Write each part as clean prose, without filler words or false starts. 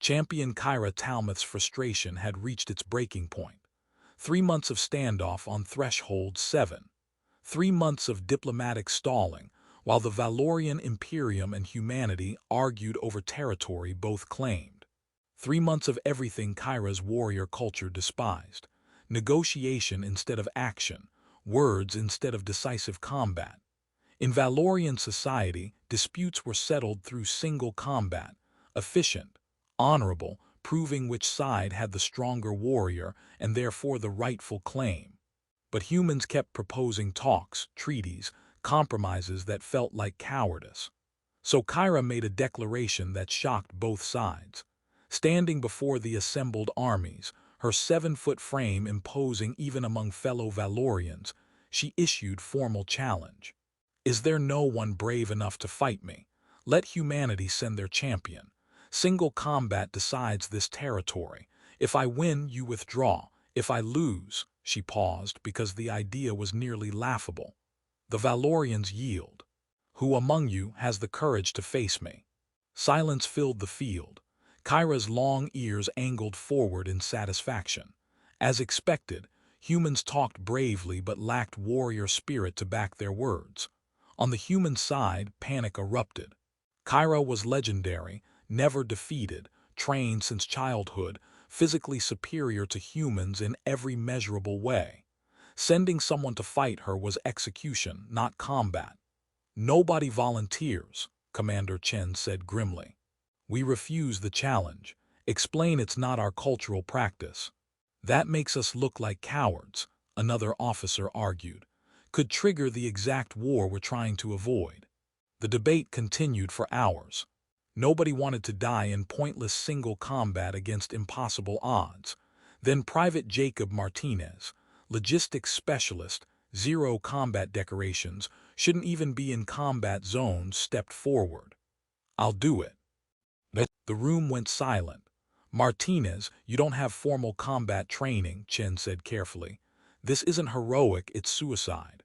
Champion Kyra Talmeth's frustration had reached its breaking point. 3 months of standoff on threshold 7. 3 months of diplomatic stalling, while the Valorian Imperium and humanity argued over territory both claimed. 3 months of everything Kyra's warrior culture despised. Negotiation instead of action, words instead of decisive combat. In Valorian society, disputes were settled through single combat, efficient, honorable, proving which side had the stronger warrior and therefore the rightful claim. But humans kept proposing talks, treaties, compromises that felt like cowardice. So Kyra made a declaration that shocked both sides. Standing before the assembled armies, her 7-foot frame imposing even among fellow Valorians, she issued formal challenge. Is there no one brave enough to fight me? Let humanity send their champion. Single combat decides this territory. If I win, you withdraw. If I lose, she paused because the idea was nearly laughable. The Valorians yield. Who among you has the courage to face me? Silence filled the field. Kyra's long ears angled forward in satisfaction. As expected, humans talked bravely but lacked warrior spirit to back their words. On the human side, panic erupted. Kyra was legendary, never defeated, trained since childhood, physically superior to humans in every measurable way. Sending someone to fight her was execution, not combat. Nobody volunteers, Commander Chen said grimly. We refuse the challenge. Explain it's not our cultural practice. That makes us look like cowards, another officer argued. Could trigger the exact war we're trying to avoid. The debate continued for hours. Nobody wanted to die in pointless single combat against impossible odds. Then Private Jacob Martinez, logistics specialist, 0 combat decorations, shouldn't even be in combat zones, stepped forward. I'll do it. The room went silent. Martinez, you don't have formal combat training, Chen said carefully. This isn't heroic, it's suicide.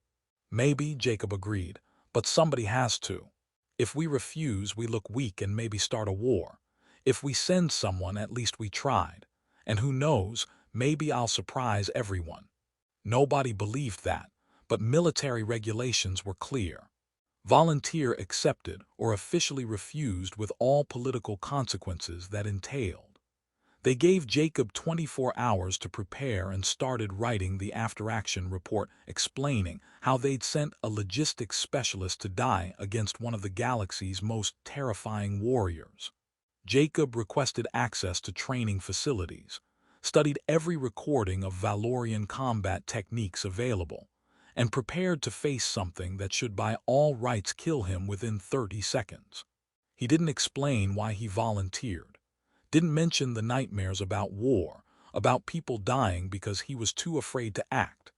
Maybe, Jacob agreed, but somebody has to. If we refuse, we look weak and maybe start a war. If we send someone, at least we tried. And who knows, maybe I'll surprise everyone. Nobody believed that, but military regulations were clear. Volunteer accepted or officially refused with all political consequences that entailed. They gave Jacob 24 hours to prepare and started writing the after-action report explaining how they'd sent a logistics specialist to die against one of the galaxy's most terrifying warriors. Jacob requested access to training facilities, studied every recording of Valorian combat techniques available, and prepared to face something that should by all rights kill him within 30 seconds. He didn't explain why he volunteered. Didn't mention the nightmares about war, about people dying because he was too afraid to act.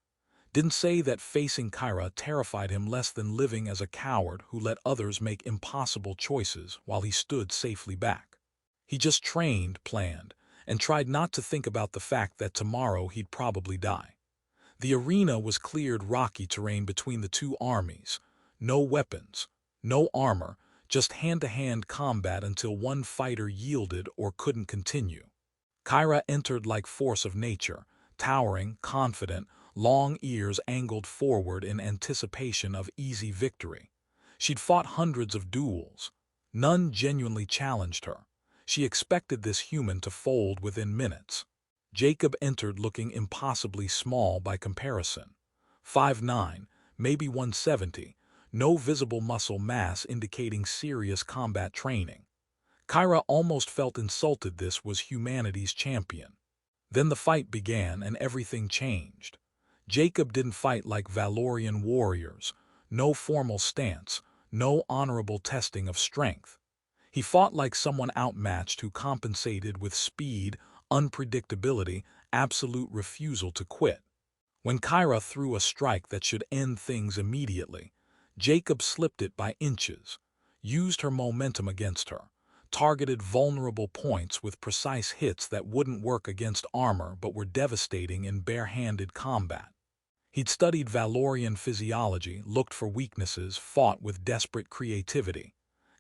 Didn't say that facing Kyra terrified him less than living as a coward who let others make impossible choices while he stood safely back. He just trained, planned, and tried not to think about the fact that tomorrow he'd probably die. The arena was cleared rocky terrain between the two armies. No weapons, no armor, just hand-to-hand combat until one fighter yielded or couldn't continue. Kyra entered like force of nature, towering, confident, long ears angled forward in anticipation of easy victory. She'd fought hundreds of duels. None genuinely challenged her. She expected this human to fold within minutes. Jacob entered looking impossibly small by comparison. 5'9", maybe 170, no visible muscle mass indicating serious combat training. Kyra almost felt insulted this was humanity's champion. Then the fight began and everything changed. Jacob didn't fight like Valorian warriors, no formal stance, no honorable testing of strength. He fought like someone outmatched who compensated with speed, unpredictability, absolute refusal to quit. When Kyra threw a strike that should end things immediately, Jacob slipped it by inches, used her momentum against her, targeted vulnerable points with precise hits that wouldn't work against armor but were devastating in bare-handed combat. He'd studied Valorian physiology, looked for weaknesses, fought with desperate creativity.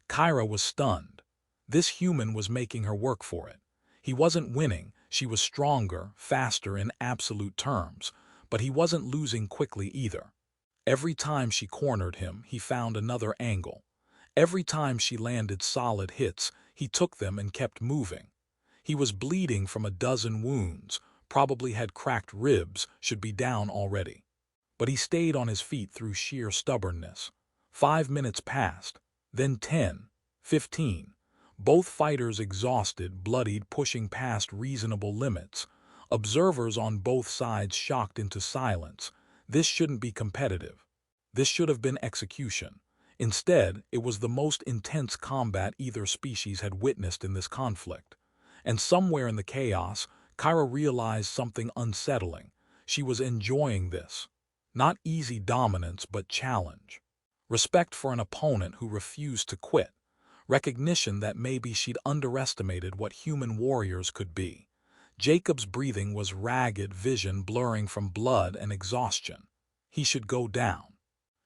Kyra was stunned. This human was making her work for it. He wasn't winning, she was stronger, faster in absolute terms, but he wasn't losing quickly either. Every time she cornered him, he found another angle. Every time she landed solid hits, he took them and kept moving. He was bleeding from a dozen wounds, probably had cracked ribs, should be down already. But he stayed on his feet through sheer stubbornness. 5 minutes passed, then 10, 15. Both fighters exhausted, bloodied, pushing past reasonable limits. Observers on both sides shocked into silence. This shouldn't be competitive. This should have been execution. Instead, it was the most intense combat either species had witnessed in this conflict. And somewhere in the chaos, Kyra realized something unsettling. She was enjoying this. Not easy dominance, but challenge. Respect for an opponent who refused to quit. Recognition that maybe she'd underestimated what human warriors could be. Jacob's breathing was ragged, vision blurring from blood and exhaustion. He should go down.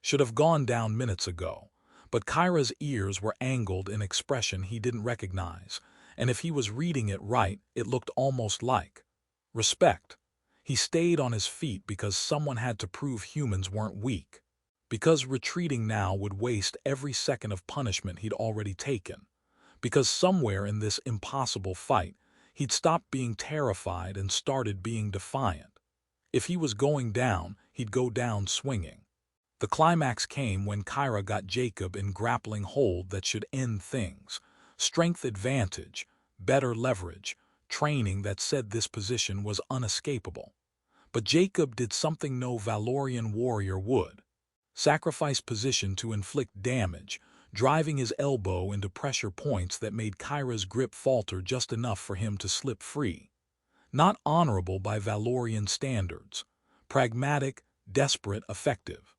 Should have gone down minutes ago. But Kyra's ears were angled in expression he didn't recognize, and if he was reading it right, it looked almost like respect. He stayed on his feet because someone had to prove humans weren't weak. Because retreating now would waste every second of punishment he'd already taken. Because somewhere in this impossible fight, he'd stopped being terrified and started being defiant. If he was going down, he'd go down swinging. The climax came when Kyra got Jacob in grappling hold that should end things. Strength advantage, better leverage, training that said this position was unescapable. But Jacob did something no Valorian warrior would. Sacrifice position to inflict damage, driving his elbow into pressure points that made Kyra's grip falter just enough for him to slip free. Not honorable by Valorian standards. Pragmatic, desperate, effective.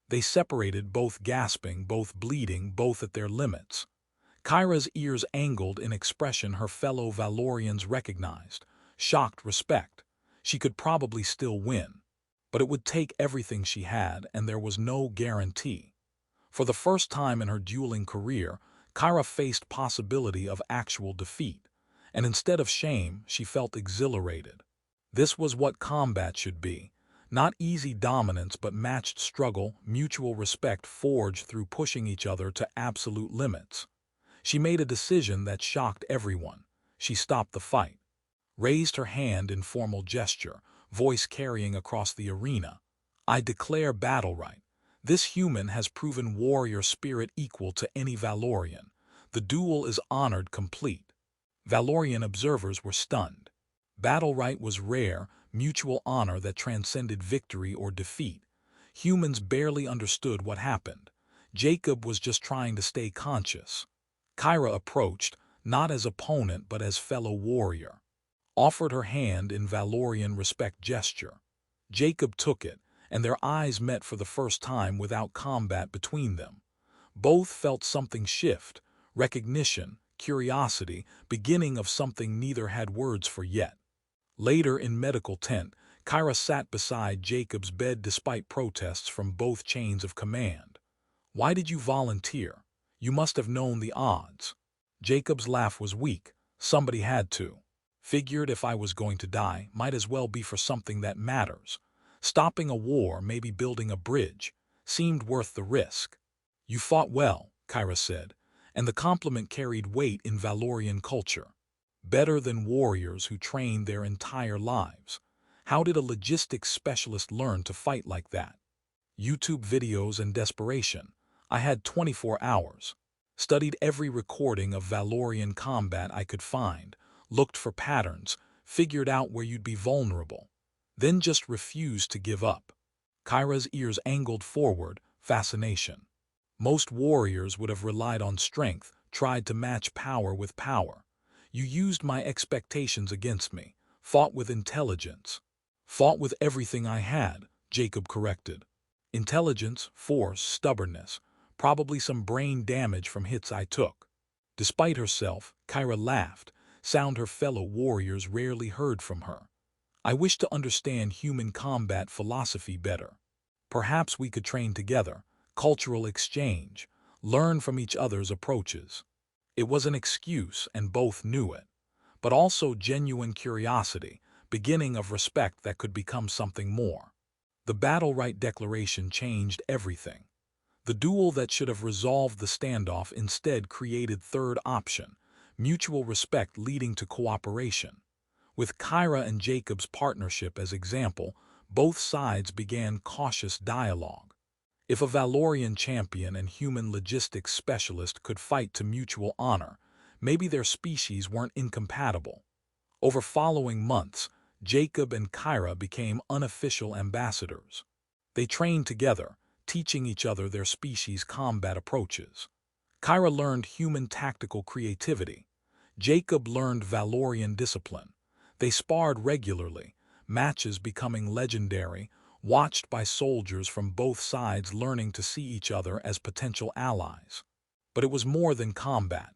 They separated, both gasping, both bleeding, both at their limits. Kyra's ears angled in expression her fellow Valorians recognized. Shocked respect. She could probably still win. But it would take everything she had, and there was no guarantee. For the first time in her dueling career, Kyra faced possibility of actual defeat, and instead of shame, she felt exhilarated. This was what combat should be. Not easy dominance, but matched struggle, mutual respect forged through pushing each other to absolute limits. She made a decision that shocked everyone. She stopped the fight. Raised her hand in formal gesture, voice carrying across the arena. I declare battle right. This human has proven warrior spirit equal to any Valorian. The duel is honored complete. Valorian observers were stunned. Battle right was rare, mutual honor that transcended victory or defeat. Humans barely understood what happened. Jacob was just trying to stay conscious. Kyra approached, not as opponent but as fellow warrior. Offered her hand in Valorian respect gesture. Jacob took it, and their eyes met for the first time without combat between them. Both felt something shift, recognition, curiosity, beginning of something neither had words for yet. Later in medical tent, Kyra sat beside Jacob's bed despite protests from both chains of command. Why did you volunteer? You must have known the odds. Jacob's laugh was weak. Somebody had to. Figured if I was going to die, might as well be for something that matters. Stopping a war, maybe building a bridge, seemed worth the risk. You fought well, Kyra said, and the compliment carried weight in Valorian culture. Better than warriors who trained their entire lives. How did a logistics specialist learn to fight like that? YouTube videos and desperation. I had 24 hours. Studied every recording of Valorian combat I could find. Looked for patterns, figured out where you'd be vulnerable. Then just refused to give up. Kyra's ears angled forward, fascination. Most warriors would have relied on strength, tried to match power with power. You used my expectations against me, fought with intelligence. Fought with everything I had, Jacob corrected. Intelligence, force, stubbornness, probably some brain damage from hits I took. Despite herself, Kyra laughed. Sound her fellow warriors rarely heard from her. I wish to understand human combat philosophy better. Perhaps we could train together, cultural exchange, learn from each other's approaches. It was an excuse, and both knew it. but also genuine curiosity, beginning of respect that could become something more. The battle right declaration changed everything. The duel that should have resolved the standoff instead created third option, mutual respect leading to cooperation. With Kyra and Jacob's partnership as example, both sides began cautious dialogue. If a Valorian champion and human logistics specialist could fight to mutual honor, maybe their species weren't incompatible. Over following months, Jacob and Kyra became unofficial ambassadors. They trained together, teaching each other their species' combat approaches. Kyra learned human tactical creativity. Jacob learned Valorian discipline. They sparred regularly, matches becoming legendary, watched by soldiers from both sides learning to see each other as potential allies. But it was more than combat.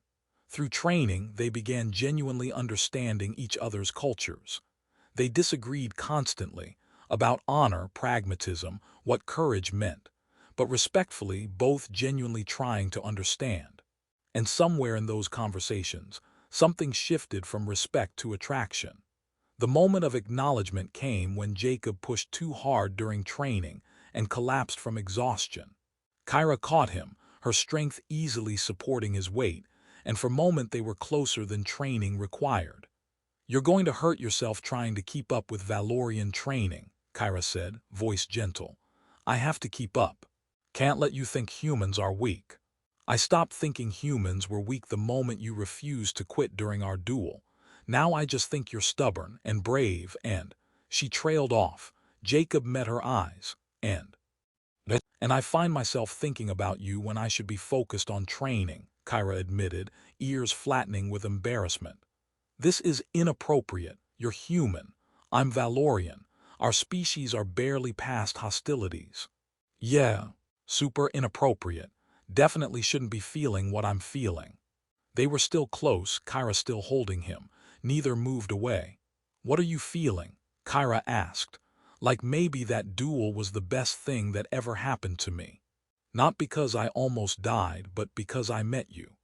Through training, they began genuinely understanding each other's cultures. They disagreed constantly about honor, pragmatism, what courage meant, but respectfully both genuinely trying to understand. And somewhere in those conversations, something shifted from respect to attraction. The moment of acknowledgement came when Jacob pushed too hard during training and collapsed from exhaustion. Kyra caught him, her strength easily supporting his weight, and for a moment they were closer than training required. "You're going to hurt yourself trying to keep up with Valorian training," Kyra said, voice gentle. "I have to keep up. Can't let you think humans are weak. I stopped thinking humans were weak the moment you refused to quit during our duel. Now I just think you're stubborn and brave and—" She trailed off. Jacob met her eyes. And I find myself thinking about you when I should be focused on training," Kyra admitted, ears flattening with embarrassment. "This is inappropriate. You're human. I'm Valorian. Our species are barely past hostilities." "Yeah, super inappropriate. Definitely shouldn't be feeling what I'm feeling." They were still close, Kyra still holding him. Neither moved away. "What are you feeling?" Kyra asked. "Like maybe that duel was the best thing that ever happened to me. Not because I almost died, but because I met you.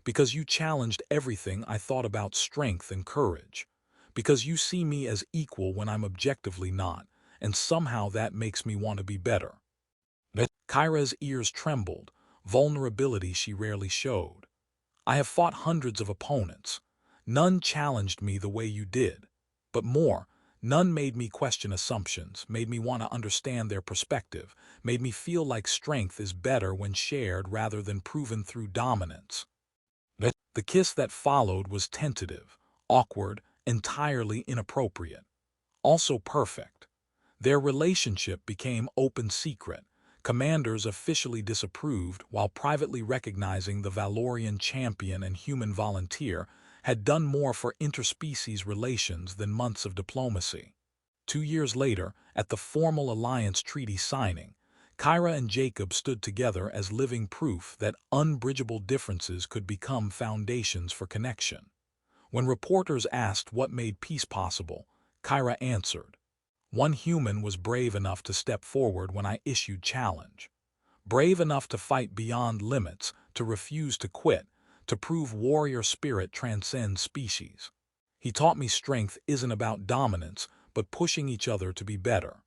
Because you challenged everything I thought about strength and courage. Because you see me as equal when I'm objectively not, and somehow that makes me want to be better." Kyra's ears trembled, vulnerability she rarely showed. "I have fought hundreds of opponents. None challenged me the way you did. But more, none made me question assumptions, made me want to understand their perspective, made me feel like strength is better when shared rather than proven through dominance." The kiss that followed was tentative, awkward, entirely inappropriate. Also perfect. Their relationship became open secret. Commanders officially disapproved while privately recognizing the Valorian champion and human volunteer had done more for interspecies relations than months of diplomacy. 2 years later, at the formal alliance treaty signing, Kyra and Jacob stood together as living proof that unbridgeable differences could become foundations for connection. When reporters asked what made peace possible, Kyra answered, "One human was brave enough to step forward when I issued challenge. Brave enough to fight beyond limits, to refuse to quit, to prove warrior spirit transcends species. He taught me strength isn't about dominance, but pushing each other to be better."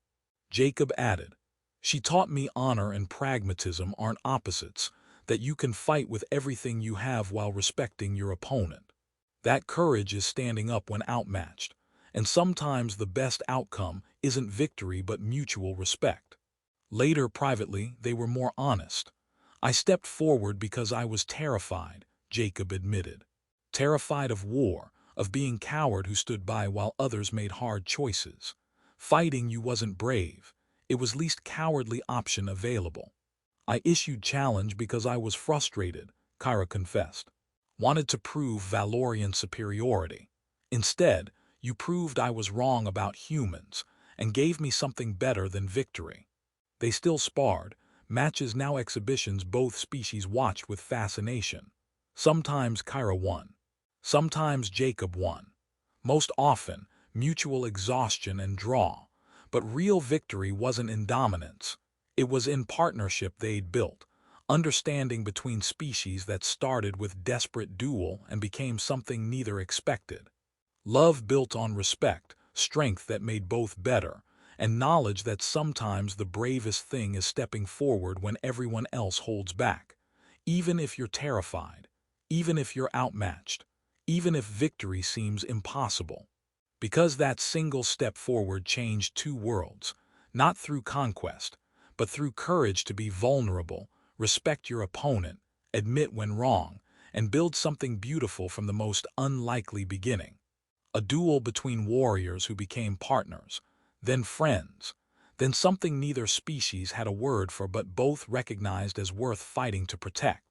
Jacob added, "She taught me honor and pragmatism aren't opposites, that you can fight with everything you have while respecting your opponent. That courage is standing up when outmatched, and sometimes the best outcome isn't victory but mutual respect." Later, privately, they were more honest. "I stepped forward because I was terrified," Jacob admitted. "Terrified of war, of being coward who stood by while others made hard choices. Fighting you wasn't brave. It was least cowardly option available. I issued challenge because I was frustrated," Kyra confessed. "Wanted to prove Valorian superiority. Instead, you proved I was wrong about humans and gave me something better than victory." They still sparred, matches now exhibitions both species watched with fascination. Sometimes Kyra won. Sometimes Jacob won. Most often, mutual exhaustion and draw. But real victory wasn't in dominance. It was in partnership they'd built, understanding between species that started with desperate duel and became something neither expected. Love built on respect, strength that made both better, and knowledge that sometimes the bravest thing is stepping forward when everyone else holds back. Even if you're terrified, even if you're outmatched, even if victory seems impossible. Because that single step forward changed two worlds, not through conquest, but through courage to be vulnerable, respect your opponent, admit when wrong, and build something beautiful from the most unlikely beginning. A duel between warriors who became partners, then friends, then something neither species had a word for but both recognized as worth fighting to protect.